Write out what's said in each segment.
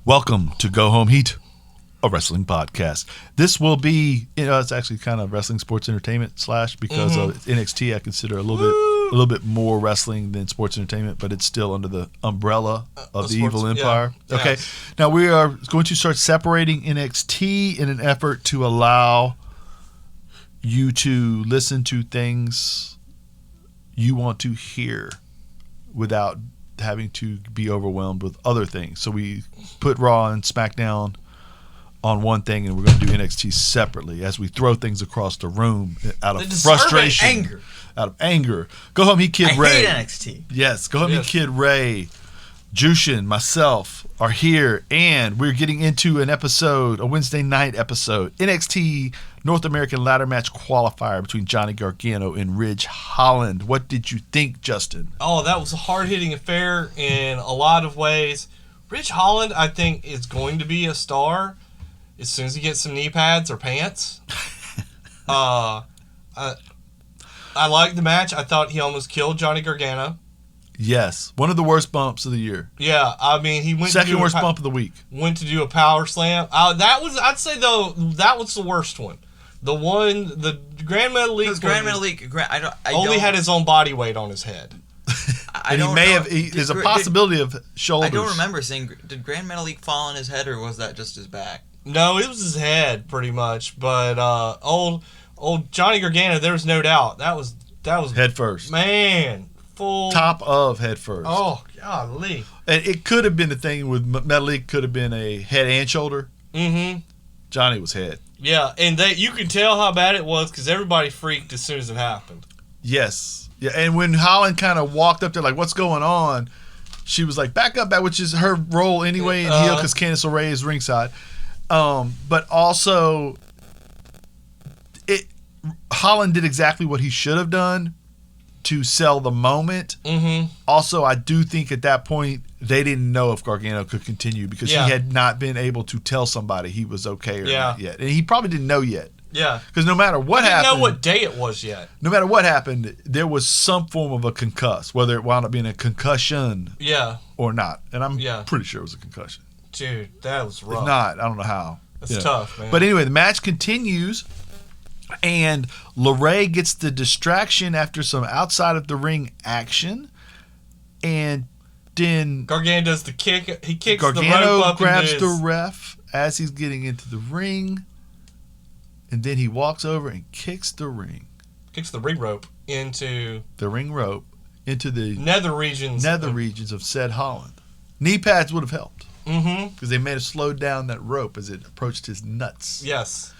Welcome to Go Home Heat, a wrestling podcast. This will be, it's actually kind of wrestling sports entertainment / because of NXT. I consider a little bit more wrestling than sports entertainment, but it's still under the umbrella of the Evil Empire. Yeah. Okay, now we are going to start separating NXT in an effort to allow you to listen to things you want to hear without having to be overwhelmed with other things. So we put Raw and SmackDown on one thing, and we're going to do NXT separately as we throw things across the room out of frustration, out of anger. Go Home Heat Kid Ray. I hate NXT. Yes, Go Home Heat Kid Ray, Jushin, myself are here, and we're getting into a Wednesday night episode, NXT North American Ladder Match Qualifier between Johnny Gargano and Ridge Holland. What did you think, Justin? Oh, that was a hard-hitting affair in a lot of ways. Ridge Holland, I think, is going to be a star as soon as he gets some knee pads or pants. I liked the match. I thought he almost killed Johnny Gargano. Yes, one of the worst bumps of the year. Yeah, I mean, he went second worst bump of the week. Went to do a power slam. I'd say though, that was the worst one. The Grand Metalik. Because Grand Metalik, only had his own body weight on his head. There's a possibility of shoulders. I don't remember saying, did Grand Metalik fall on his head or was that just his back? No, it was his head pretty much. But old Johnny Gargano, there was no doubt that was head first. Man, full top of head first. Oh golly! And it could have been the thing with Metalik. Could have been a head and shoulder. Mm-hmm. Johnny was head. Yeah, and you could tell how bad it was because everybody freaked as soon as it happened. Yes. Yeah, and when Holland kind of walked up there like, what's going on? She was like, back up, which is her role anyway in heel because Candice LeRae is ringside. But also, Holland did exactly what he should have done to sell the moment. Mm-hmm. Also, I do think at that point, they didn't know if Gargano could continue because he had not been able to tell somebody he was okay or not yet. And he probably didn't know yet. Yeah. Because no matter what happened. He didn't know what day it was yet. No matter what happened, there was some form of a concuss, whether it wound up being a concussion or not. And I'm pretty sure it was a concussion. Dude, that was rough. If not, I don't know how. That's tough, man. But anyway, the match continues, and LeRae gets the distraction after some outside of the ring action, and then Gargano does the kick. He kicks Gargano the rope up. Grabs the ref as he's getting into the ring, and then he walks over and kicks the ring. Kicks the ring rope into the nether regions of said Holland. Knee pads would have helped. Mm-hmm. Because they may have slowed down that rope as it approached his nuts. Yes.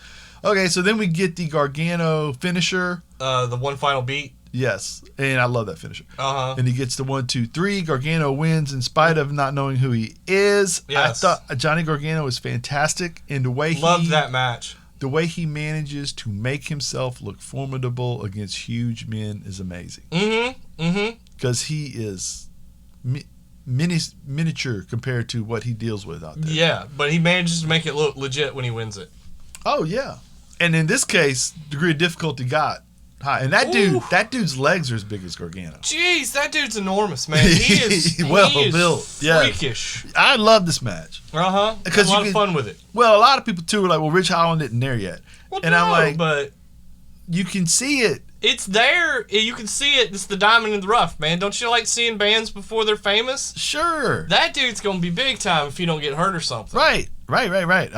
Okay, so then we get the Gargano finisher. The one final beat. Yes, and I love that finisher. Uh-huh. And he gets the 1, 2, 3. Gargano wins in spite of not knowing who he is. Yes. I thought Johnny Gargano was fantastic in the way loved that match. The way he manages to make himself look formidable against huge men is amazing. Mm-hmm. Mm-hmm. Because he is miniature compared to what he deals with out there. Yeah, but he manages to make it look legit when he wins it. Oh yeah, and in this case, degree of difficulty got high, and that dude's legs are as big as Gargano. Jeez, that dude's enormous, man. He is built. Freakish. Yeah. I love this match. Because a lot of fun with it. Well, a lot of people too were like, "Well, Ridge Holland isn't there yet," I'm like, "But you can see it. It's there. You can see it. It's the diamond in the rough, man. Don't you like seeing bands before they're famous? Sure. That dude's gonna be big time if you don't get hurt or something. Right. I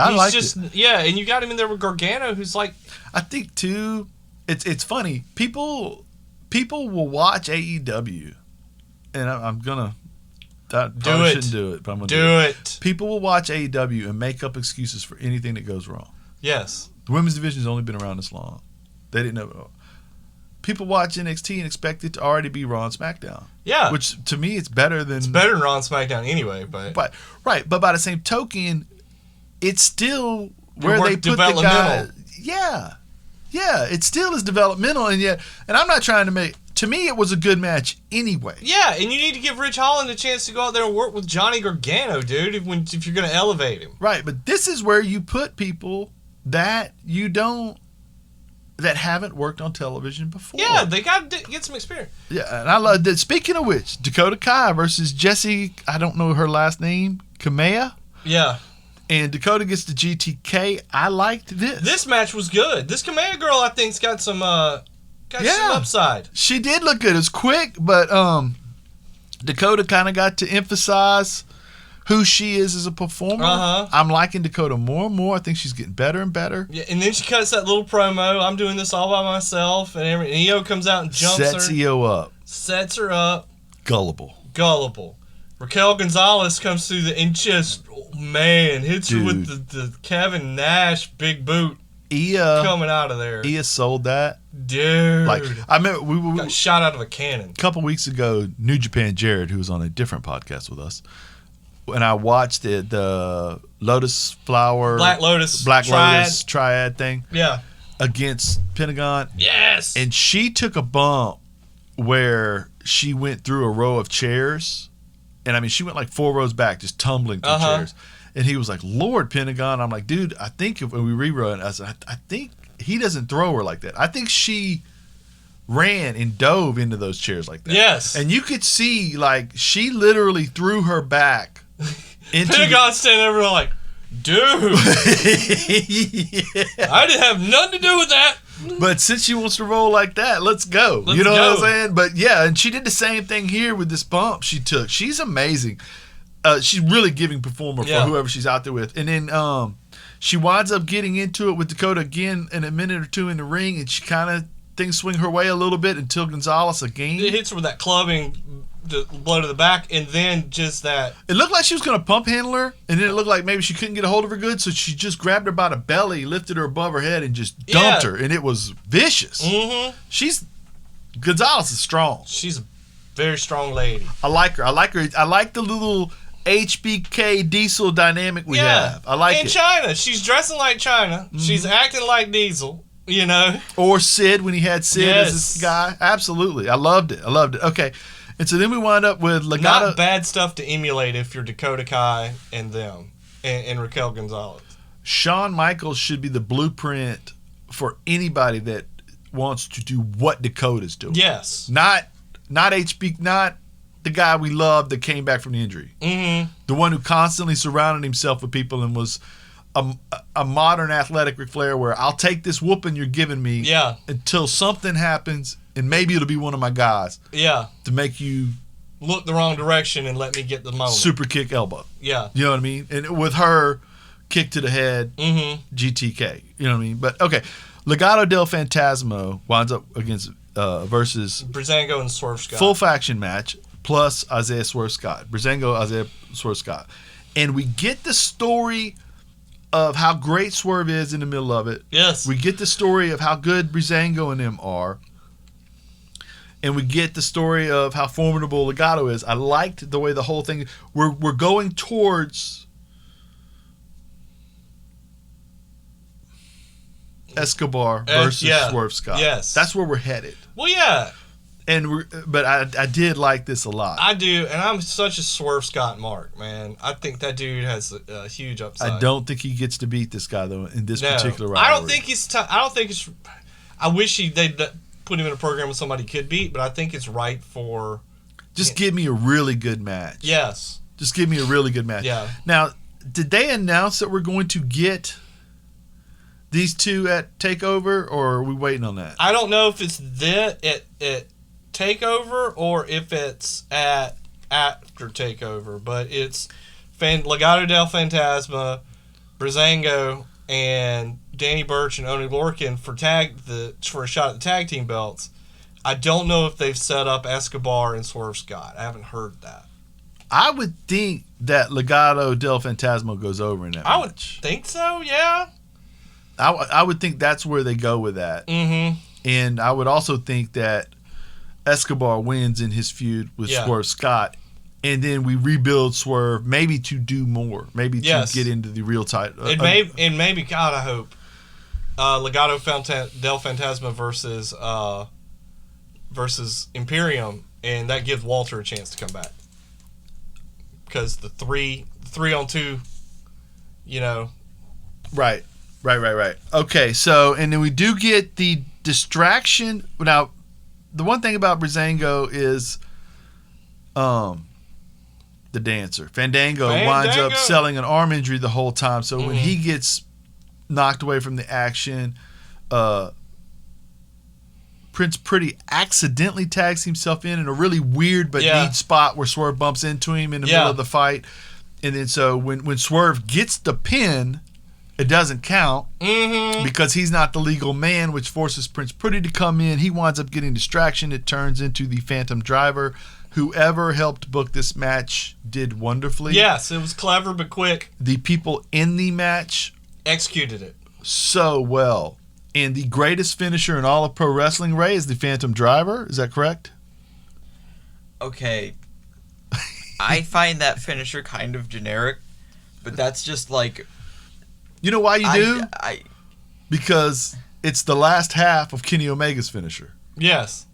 like it. Yeah, and you got him in there with Gargano, who's like. I think too. It's funny. People will watch AEW, and I'm gonna. Shouldn't do it, but I'm gonna do it. People will watch AEW and make up excuses for anything that goes wrong. Yes. The women's division has only been around this long. They didn't know. People watch NXT and expect it to already be Raw and SmackDown. Yeah. Which, to me, it's better than Raw and SmackDown anyway. But by the same token, it's still where they put the guy. Yeah. It still is developmental, and I'm not trying to make. To me, it was a good match anyway. Yeah, and you need to give Ridge Holland a chance to go out there and work with Johnny Gargano, dude, if you're going to elevate him. Right, but this is where you put people that haven't worked on television before. Yeah, they got to get some experience. Yeah, and I love that. Speaking of which, Dakota Kai versus Jessie, I don't know her last name, Kamea. Yeah. And Dakota gets the GTK. I liked this. This match was good. This Command Girl, I think's got some some upside. She did look good. It was quick, but Dakota kind of got to emphasize who she is as a performer. I'm liking Dakota more and more. I think she's getting better and better. Yeah, and then she cuts that little promo. I'm doing this all by myself, and Io comes out and jumps Sets her. Io up. Sets her up. Gullible. Raquel Gonzalez comes through and just, hits her with the Kevin Nash big boot coming out of there. Io sold that. Dude. Like, I remember we got shot out of a cannon. A couple weeks ago, New Japan Jared, who was on a different podcast with us, and I watched the Lotus Flower Black Lotus Triad thing. Yeah. Against Pentagon. Yes. And she took a bump where she went through a row of chairs. And I mean, she went like 4 rows back, just tumbling through chairs. And he was like, Lord, Pentagon. I'm like, dude, I think when we rerun, I said, I think he doesn't throw her like that. I think she ran and dove into those chairs like that. Yes. And you could see, like, she literally threw her back into Pentagon standing over there like, dude, I didn't have nothing to do with that. But since she wants to roll like that, let's go. You know what I'm saying? But yeah, and she did the same thing here with this bump she took. She's amazing. She's really giving performer for whoever she's out there with. And then she winds up getting into it with Dakota again in a minute or two in the ring, and she kind of things swing her way a little bit until Gonzalez again. It hits her with that clubbing blow to the back, and then just that. It looked like she was going to pump handle her, and then it looked like maybe she couldn't get a hold of her good, so she just grabbed her by the belly, lifted her above her head, and just dumped her, and it was vicious. Gonzalez is strong. She's a very strong lady. I like her. I like the little HBK Diesel dynamic we have. I like it. In China, she's dressing like China. She's acting like Diesel. You know, or Sid when he had Sid as this guy. Absolutely, I loved it. Okay. And so then we wind up with Legado. Not bad stuff to emulate if you're Dakota Kai and them and Raquel Gonzalez. Shawn Michaels should be the blueprint for anybody that wants to do what Dakota's doing. Yes. Not the guy we loved that came back from the injury. The one who constantly surrounded himself with people and was a modern athletic Ric Flair where I'll take this whooping you're giving me until something happens. And maybe it'll be one of my guys. Yeah. To make you look the wrong direction and let me get the moment. Super kick elbow. Yeah. You know what I mean? And with her, kick to the head, GTK. You know what I mean? But, okay. Legado del Fantasma winds up against versus Breezango and Swerve Scott. Full faction match plus Isaiah Swerve Scott. Breezango, Isaiah Swerve Scott. And we get the story of how great Swerve is in the middle of it. Yes. We get the story of how good Breezango and them are. And we get the story of how formidable Legado is. I liked the way the whole thing. We're going towards Escobar versus Swerve Scott. Yes, that's where we're headed. Well, yeah. But I did like this a lot. I do, and I'm such a Swerve Scott mark, man. I think that dude has a huge upside. I don't think he gets to beat this guy though in this particular rivalry. I don't think he's. I wish they'd put him in a program with somebody he could beat, but I think it's right for. Just give me a really good match. Yes. Just give me a really good match. Yeah. Now, did they announce that we're going to get these two at TakeOver, or are we waiting on that? I don't know if it's at TakeOver or if it's after TakeOver, but it's Legado del Fantasma, Breezango, and Danny Burch and Oney Lorcan for a shot at the tag team belts. I don't know if they've set up Escobar and Swerve Scott. I haven't heard that. I would think that Legado del Fantasma goes over in that match. I would think so, yeah. I would think that's where they go with that. Mm-hmm. And I would also think that Escobar wins in his feud with Swerve Scott, and then we rebuild Swerve maybe to do more, maybe to get into the real title. And maybe, God, I hope, Legado del Fantasma versus Imperium, and that gives Walter a chance to come back. Because the 3-on-2, you know. Right. Okay, so, and then we do get the distraction. Now, the one thing about Breezango is the dancer. Fandango winds up selling an arm injury the whole time. So when he gets knocked away from the action, Prince Pretty accidentally tags himself in a really weird but neat spot where Swerve bumps into him in the middle of the fight. And then so when Swerve gets the pin, it doesn't count because he's not the legal man, which forces Prince Pretty to come in. He winds up getting distraction. It turns into the Phantom Driver. Whoever helped book this match did wonderfully. Yes, it was clever but quick. The people in the match executed it so well. And the greatest finisher in all of pro wrestling, Ray, is the Phantom Driver. Is that correct? Okay. I find that finisher kind of generic, but that's just like... You know why you do? I Because it's the last half of Kenny Omega's finisher. Yes.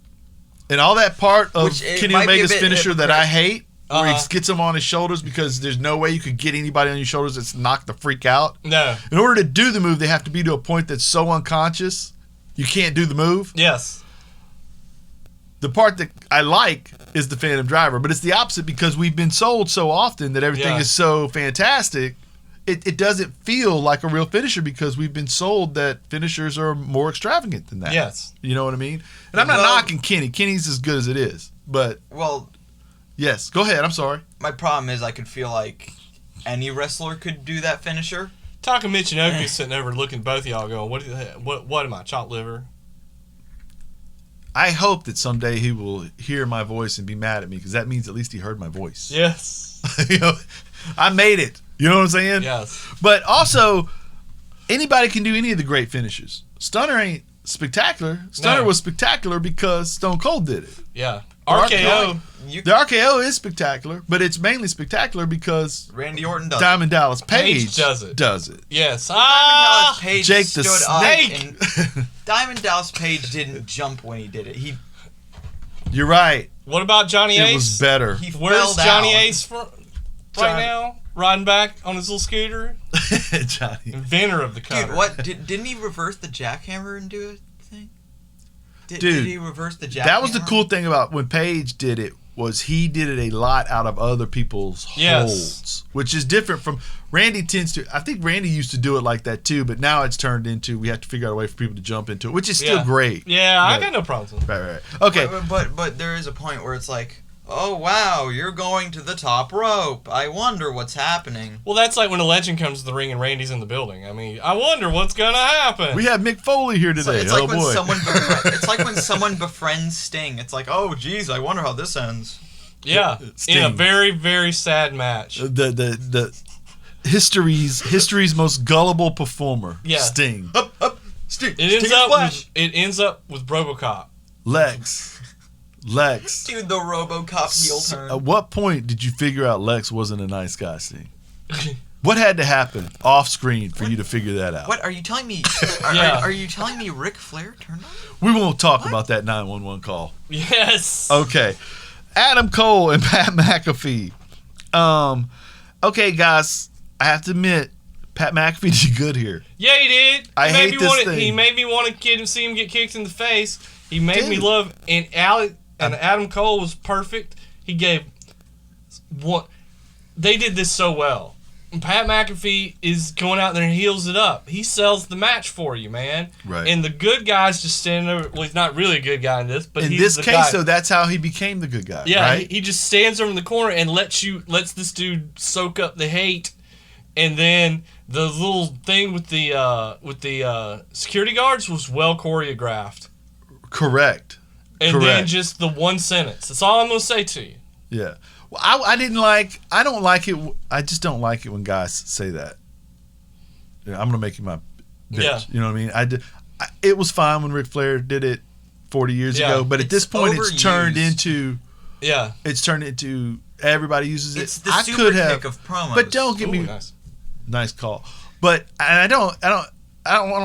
And all that part of Which Kenny might be a Omega's bit finisher that I hate, where he gets him on his shoulders because there's no way you could get anybody on your shoulders that's knocked the freak out. No. In order to do the move, they have to be to a point that's so unconscious, you can't do the move. Yes. The part that I like is the Phantom Driver, but it's the opposite because we've been sold so often that everything is so fantastic. It doesn't feel like a real finisher because we've been sold that finishers are more extravagant than that. Yes. You know what I mean? And I'm not knocking Kenny. Kenny's as good as it is. But, yes. Go ahead. I'm sorry. My problem is I could feel like any wrestler could do that finisher. Taka Michinoku's sitting over looking at both of y'all going, what am I, chopped liver? I hope that someday he will hear my voice and be mad at me because that means at least he heard my voice. Yes. I made it. You know what I'm saying? Yes. But also, anybody can do any of the great finishes. Stunner ain't spectacular. Stunner was spectacular because Stone Cold did it. Yeah. RKO. The RKO is spectacular, but it's mainly spectacular because Randy Orton does Diamond Dallas Page does it. Yes. Diamond Dallas Page Jake the stood up Snake. and Diamond Dallas Page didn't jump when he did it. You're right. What about Johnny Ace? It was better. Where's Johnny Ace right now? Riding back on his little scooter? Johnny. Inventor of the cutter. Dude, what? Didn't he reverse the jackhammer and do a thing? Did he reverse the jackhammer? That was the cool thing about when Page did it was he did it a lot out of other people's holds, which is different from Randy tends to. I think Randy used to do it like that too, but now it's turned into we have to figure out a way for people to jump into it, which is still great. Yeah, I got no problem. Right. Okay. But there is a point where it's like, oh wow, you're going to the top rope. I wonder what's happening. Well, that's like when a legend comes to the ring and Randy's in the building. I mean, I wonder what's gonna happen. We have Mick Foley here today. It's like when someone befriends Sting. It's like, oh geez, I wonder how this ends. Yeah, Sting. In a very, very sad match. The history's most gullible performer. Yeah. Sting. Sting. It ends up with RoboCop. Lex. Dude, the RoboCop heel turn. At what point did you figure out Lex wasn't a nice guy, Sting? What had to happen off screen for you to figure that out? What are you telling me? Are you telling me Ric Flair turned on? We won't talk about that 911 call. Yes. Okay. Adam Cole and Pat McAfee. Okay, guys, I have to admit, Pat McAfee did good here. Yeah, he did. He made me want to see him get kicked in the face. He made me love, and Adam Cole was perfect. He gave what they did this so well. And Pat McAfee is going out there and heals it up. He sells the match for you, man. Right. And the good guy's just standing there. Well, he's not really a good guy in this, but in he's this the case, guy. though, that's how he became the good guy. Yeah, right? he just stands over in the corner and lets this dude soak up the hate, and then the little thing with the security guards was well choreographed. Correct. And then just the one sentence. That's all I'm gonna say to you. Yeah. Well, I don't like it. I just don't like it when guys say that. Yeah, I'm gonna make you my bitch. Yeah. You know what I mean? It was fine when Ric Flair did it 40 years ago, but at this point, it's turned into everybody uses it. It's the super kick of promos. But don't get me nice call. But I don't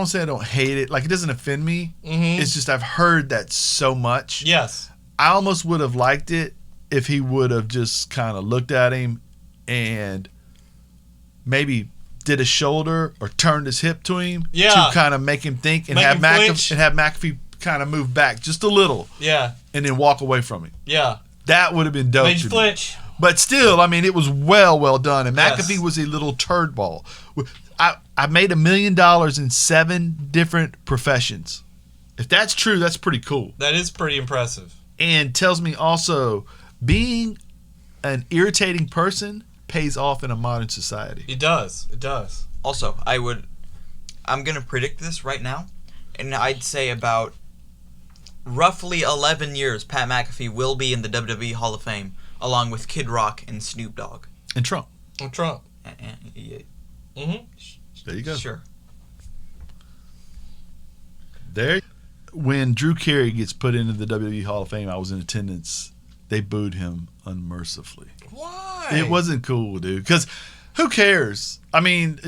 say I don't hate it. Like, it doesn't offend me. Mm-hmm. It's just I've heard that so much. Yes. I almost would have liked it if he would have just kind of looked at him and maybe did a shoulder or turned his hip to him to kind of make him think and have McAfee kind of move back just a little. Yeah. And then walk away from him. Yeah. That would have been dope. Made you flinch. But still, I mean, it was well done. And Yes. McAfee was a little turd ball. I made $1 million in 7 different professions. If that's true, that's pretty cool. That is pretty impressive. And tells me also being an irritating person pays off in a modern society. It does. It does. Also, I'm going to predict this right now, and I'd say about roughly 11 years, Pat McAfee will be in the WWE Hall of Fame, along with Kid Rock and Snoop Dogg. And Trump. And Trump. Yeah, Mm-hmm. There you go. sure. There. When Drew Carey gets put into the WWE Hall of Fame, I was in attendance. They booed him unmercifully. Why? It wasn't cool, dude. Because who cares? I mean,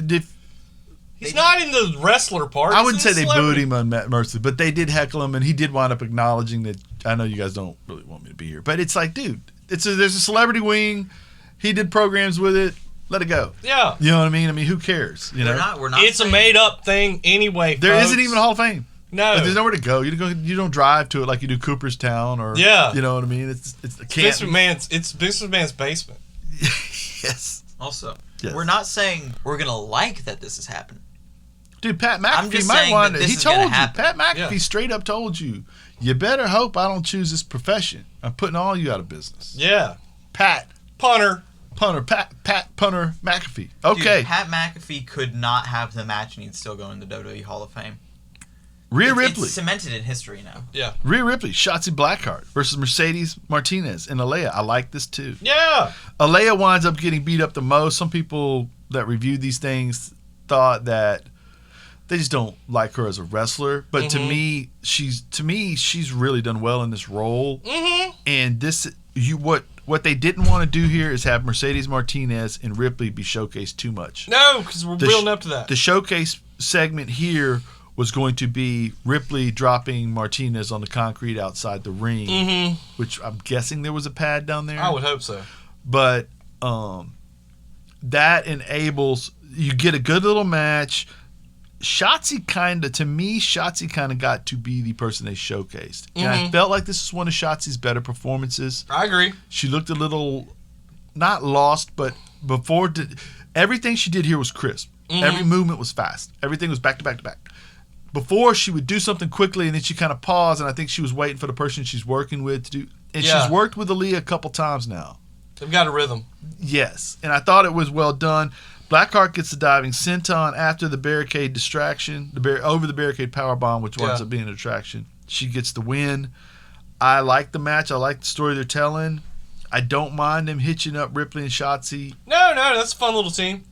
He's not in the wrestler part. I He's wouldn't in say the they booed celebrity. him unmercifully, but they did heckle him, and he did wind up acknowledging that. I know you guys don't really want me to be here, but it's like, dude, there's a celebrity wing. He did programs with it. Let it go. Yeah. You know what I mean? I mean, who cares? You know, We're not It's a saying- made-up thing anyway, there folks. isn't even a Hall of Fame. No. Like, there's nowhere to go. You don't drive to it like you do Cooperstown or Yeah. You know what I mean? It's Vince McMahon's basement. Yes. Also, Yes. we're not saying we're going to like that this is happening. Dude, Pat I'm McAfee just might saying want that it. this He is gonna told you. happen. Pat McAfee Yeah. straight up told you, you better hope I don't choose this profession. I'm putting all you out of business. Yeah. Pat Punter. Punter McAfee. Okay. Dude, Pat McAfee could not have the match and he'd still go in the WWE Hall of Fame. Rhea It's Ripley. cemented in history now. Yeah. Rhea Ripley, Shotzi Blackheart versus Mercedes Martinez and Alea. I like this too. Yeah. Alea winds up getting beat up the most. Some people that reviewed these things thought that they just don't like her as a wrestler. But to me, she's really done well in this role. Mm-hmm. And what they didn't want to do here is have Mercedes Martinez and Ripley be showcased too much. No, because we're building up to that. The showcase segment here was going to be Ripley dropping Martinez on the concrete outside the ring, Mm-hmm. which I'm guessing there was a pad down there. I would hope so. But that enables you get a good little match. Shotzi kind of got to be the person they showcased. And I felt like this is one of Shotzi's better performances. I agree. She looked a little, not lost, but everything she did here was crisp. Every movement was fast. Everything was back to back to back. Before, she would do something quickly, and then she kind of paused, and I think she was waiting for the person she's working with to do. And Yeah. she's worked with Aaliyah a couple times now. They've got a rhythm. Yes, and I thought it was well done. Blackheart gets the diving senton after the barricade distraction, over the barricade powerbomb, which winds up being a distraction. She gets the win. I like the match. I like the story they're telling. I don't mind them hitching up Ripley and Shotzi. No, that's a fun little team.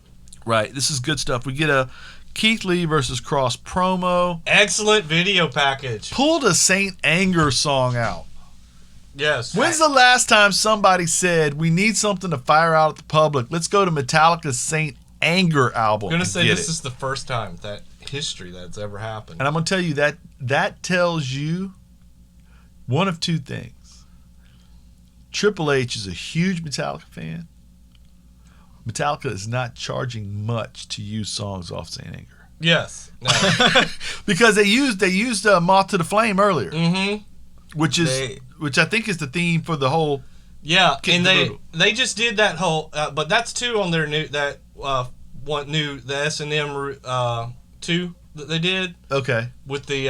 Right, this is good stuff. We get a Keith Lee versus Cross promo. Excellent video package. Pulled a Saint Anger song out. Yes. When's the last time somebody said, we need something to fire out at the public? Let's go to Metallica's Saint Anger album. I'm going to and say get this it. is the first time that history that's ever happened. And I'm going to tell you that tells you one of two things. Triple H is a huge Metallica fan. Metallica is not charging much to use songs off Saint Anger. Yes. No. Because they used Moth to the Flame earlier, Mm-hmm. which I think is the theme for the whole. Yeah, Kick and the they boodle. they just did that whole, but that's two on their new the S&M 2 that they did Okay. with the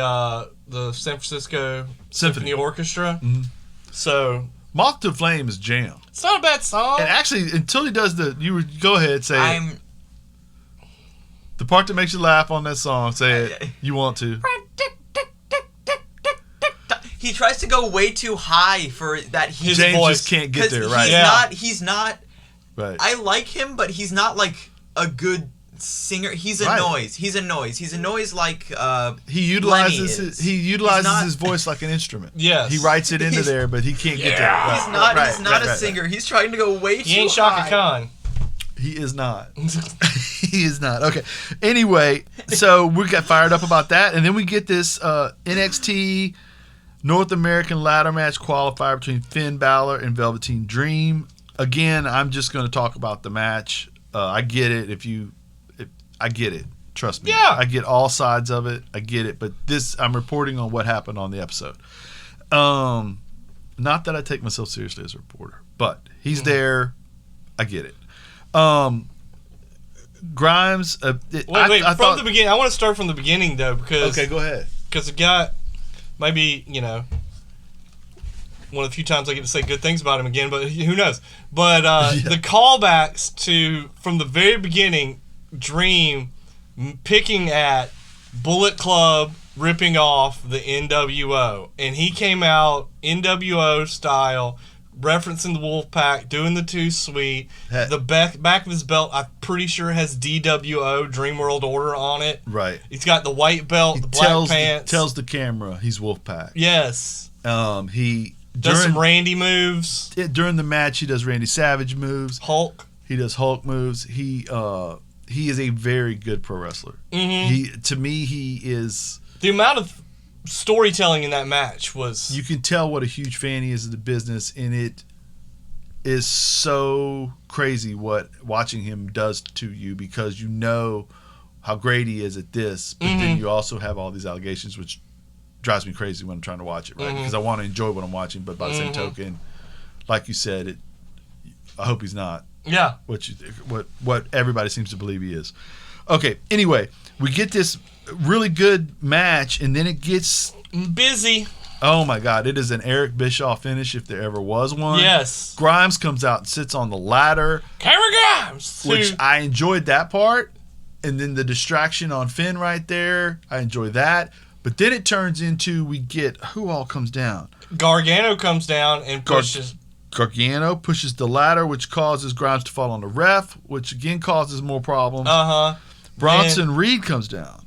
San Francisco Symphony. Symphony Orchestra. Mhm. So Moth to the Flame is jam. it's not a bad song. And actually, until he does go ahead, say it. The part that makes you laugh on that song, say it. You want to. He tries to go way too high for that. His James voice. just can't get 'cause there, right? Yeah. He's not. Right. I like him, but he's not like a good singer. He's a Right. noise. He's a noise like. He utilizes Lenny is. his He's not- his voice like an instrument. Yes. He writes it into He's- there, but he can't get there. Yeah. Right, He's not. right, he's not right, a right, singer. He's trying to go way too He ain't high. Shaka Khan. He is not. He is not. Okay. Anyway, so we got fired up about that, and then we get this NXT North American ladder match qualifier between Finn Balor and Velveteen Dream. Again, I'm just going to talk about the match. I get it. I get it. Trust me. Yeah. I get all sides of it. I get it. But I'm reporting on what happened on the episode. Not that I take myself seriously as a reporter, but he's there. I get it. Grimes. Wait, I from thought, the beginning. I want to start from the beginning though, because okay, go ahead. because it got maybe one of the few times I get to say good things about him again, but who knows? But the callbacks to from the very beginning, Dream picking at Bullet Club ripping off the NWO, and he came out NWO style, referencing the Wolfpack, doing the Too Sweet. The back of his belt, I'm pretty sure, has DWO, Dream World Order, on it. Right. He's got the white belt, the black pants. Tells the camera he's Wolfpack. Yes. He Does some Randy moves. During the match, he does Randy Savage moves. Hulk. He does Hulk moves. He is a very good pro wrestler. Mm-hmm. To me, he is. The amount of storytelling in that match was... You can tell what a huge fan he is of the business, and it is so crazy what watching him does to you, because you know how great he is at this, but then you also have all these allegations, which drives me crazy when I'm trying to watch it, right? Because I want to enjoy what I'm watching, but by the same token, like you said, I hope he's not. Yeah. What everybody seems to believe he is. Okay, anyway, we get this really good match, and then it gets busy. Oh my God, it is an Eric Bischoff finish if there ever was one. Yes. Grimes comes out and sits on the ladder. Cameron Grimes! Which I enjoyed that part. And then the distraction on Finn right there, I enjoy that. But then it turns into, we get, who all comes down? Gargano comes down and pushes... Gargano pushes the ladder, which causes Grimes to fall on the ref, which again causes more problems. Bronson Reed comes down.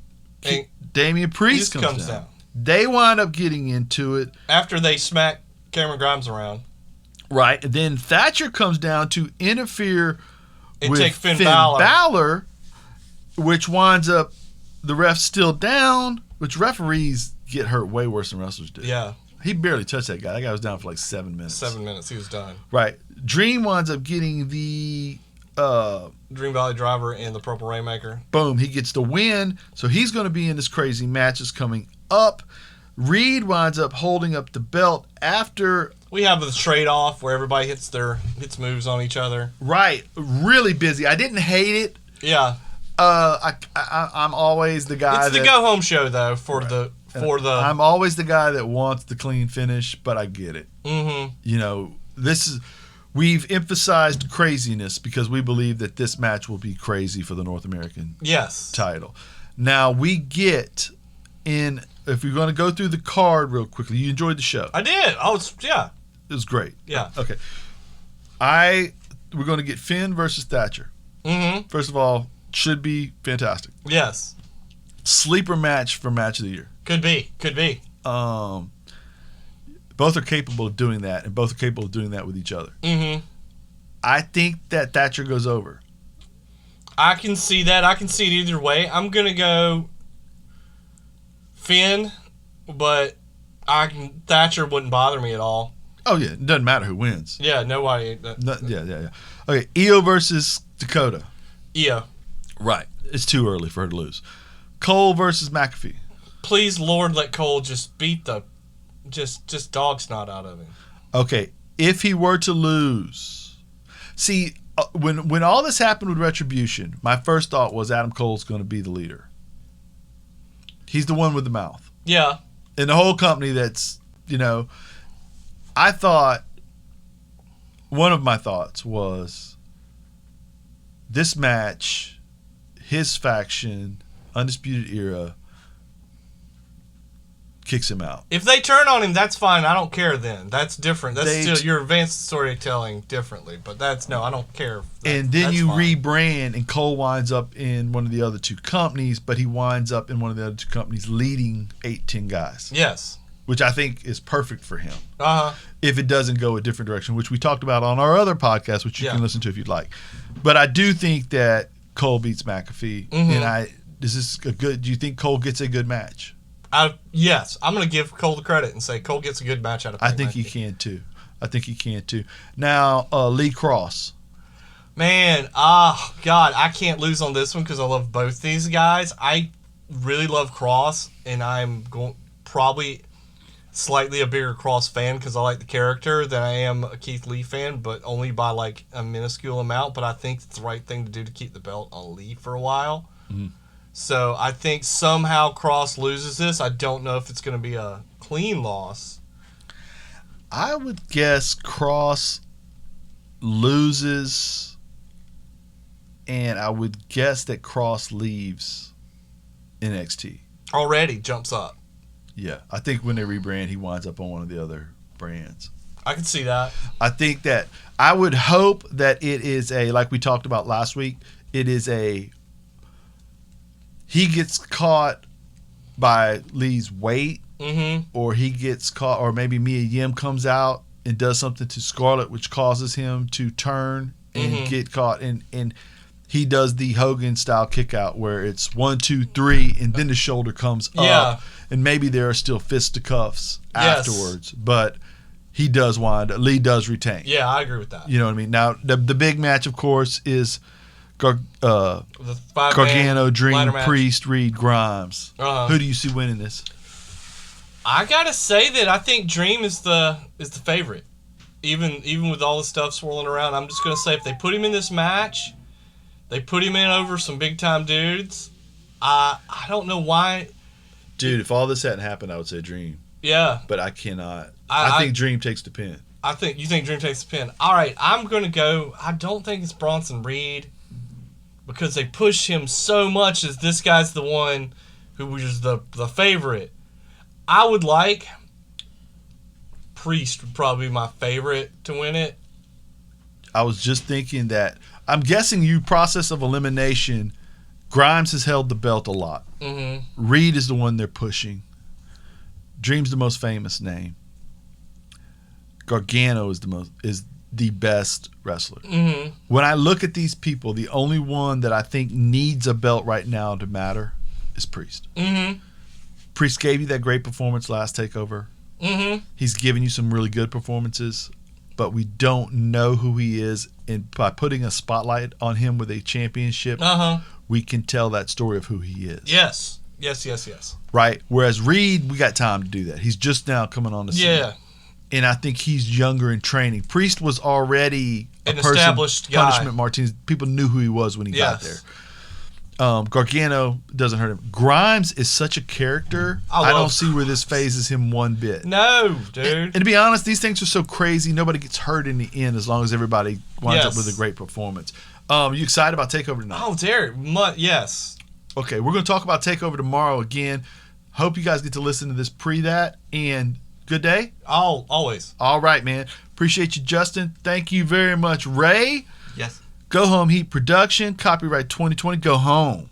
Damian Priest comes down. They wind up getting into it. After they smack Cameron Grimes around. Right. And then Thatcher comes down to interfere with take Finn Balor, which winds up the ref still down, which referees get hurt way worse than wrestlers do. Yeah. He barely touched that guy. That guy was down for like 7 minutes. 7 minutes. He was done. Right. Dream winds up getting the... Dream Valley Driver and the Purple Rainmaker. Boom. He gets the win. So he's going to be in this crazy match that's coming up. Reed winds up holding up the belt after... We have the trade-off where everybody hits moves on each other. Right. Really busy. I didn't hate it. Yeah. I'm always the guy It's the go-home show, though, for the... I'm always the guy that wants the clean finish, but I get it. Mm-hmm. You know, we've emphasized craziness because we believe that this match will be crazy for the North American title. Now, we get in... If you're going to go through the card real quickly, you enjoyed the show. I did. It was great. Yeah. Okay. We're going to get Finn versus Thatcher. Mm-hmm. First of all, should be fantastic. Yes. Sleeper match for match of the year. Could be. Both are capable of doing that, and both are capable of doing that with each other. Mm-hmm. I think that Thatcher goes over. I can see that. I can see it either way. I'm going to go Finn, but Thatcher wouldn't bother me at all. Oh, yeah. It doesn't matter who wins. Yeah, nobody. Yeah. Okay, Io versus Dakota. Io. Right. It's too early for her to lose. Cole versus McAfee. Please, Lord, let Cole just beat the... Just dog snot out of him. Okay, if he were to lose... See, when all this happened with Retribution, my first thought was Adam Cole's going to be the leader. He's the one with the mouth. Yeah. In the whole company that's, I thought... One of my thoughts was this match, his faction, Undisputed Era... kicks him out. If they turn on him, that's fine. I don't care then. That's different. That's still your advanced storytelling differently. But I don't care. And then you rebrand, and Cole winds up in one of the other two companies, but he winds up in one of the other two companies leading 8-10 guys. Yes. Which I think is perfect for him. Uh-huh. If it doesn't go a different direction, which we talked about on our other podcast, which you can listen to if you'd like. But I do think that Cole beats McAfee. Mm-hmm. And do you think Cole gets a good match? Yes, I'm going to give Cole the credit and say Cole gets a good match out of it. I think he can too. Now, Lee Cross. Man, God, I can't lose on this one because I love both these guys. I really love Cross, and I'm going probably slightly a bigger Cross fan because I like the character than I am a Keith Lee fan, but only by like a minuscule amount. But I think it's the right thing to do to keep the belt on Lee for a while. Mhm. So I think somehow Cross loses this. I don't know if it's going to be a clean loss. I would guess Cross loses, and I would guess that Cross leaves NXT. Already jumps up. Yeah, I think when they rebrand, he winds up on one of the other brands. I can see that. I think that I would hope that it is a, like we talked about last week, it is a, he gets caught by Lee's weight, Mm-hmm. or he gets caught, or maybe Mia Yim comes out and does something to Scarlett, which causes him to turn and Mhm. get caught, and he does the Hogan style kick out where it's 1, 2, 3, and then the shoulder comes Yeah. up, and maybe there are still fisticuffs Yes. afterwards, but he does wind up, Lee does retain. Yeah, I agree with that. You know what I mean? Now the big match, of course, is The 5-man Gargano, Dream, ladder match. Priest, Reed, Grimes. Uh-huh. Who do you see winning this? I gotta say that I think Dream is the favorite. Even with all the stuff swirling around, I'm just gonna say if they put him in this match, they put him in over some big time dudes. I don't know why. Dude, if all this hadn't happened, I would say Dream. Yeah, But I cannot. I I think Dream takes the pin. you think Dream takes the pin. All right, I'm gonna go. I don't think it's Bronson Reed because they push him so much as this guy's the one who was the favorite. I would like Priest would probably be my favorite to win it. I was just thinking that. I'm guessing you process of elimination, Grimes has held the belt a lot. Mm-hmm. Reed is the one they're pushing. Dream's the most famous name. Gargano is the best wrestler. Mm-hmm. When I look at these people, the only one that I think needs a belt right now to matter is Priest. Mm-hmm. Priest gave you that great performance last TakeOver. Mm-hmm. He's given you some really good performances, but we don't know who he is. And by putting a spotlight on him with a championship, Uh-huh. we can tell that story of who he is. Yes. Right? Whereas Reed, we got time to do that. He's just now coming on the scene. Yeah. And I think he's younger in training. Priest was already a An person, established guy. Punishment Martinez. People knew who he was when he got there. Yes. Gargano doesn't hurt him. Grimes is such a character. I don't see where this phases him one bit. No, dude. And to be honest, these things are so crazy. Nobody gets hurt in the end as long as everybody winds up Yes. with a great performance. You excited about TakeOver tonight? Oh, Derek. Yes. Okay, we're going to talk about TakeOver tomorrow again. Hope you guys get to listen to this pre-that. And good day. Always. All right, man. Appreciate you, Justin. Thank you very much, Ray. Yes. Go Home Heat Production, copyright 2020. Go home.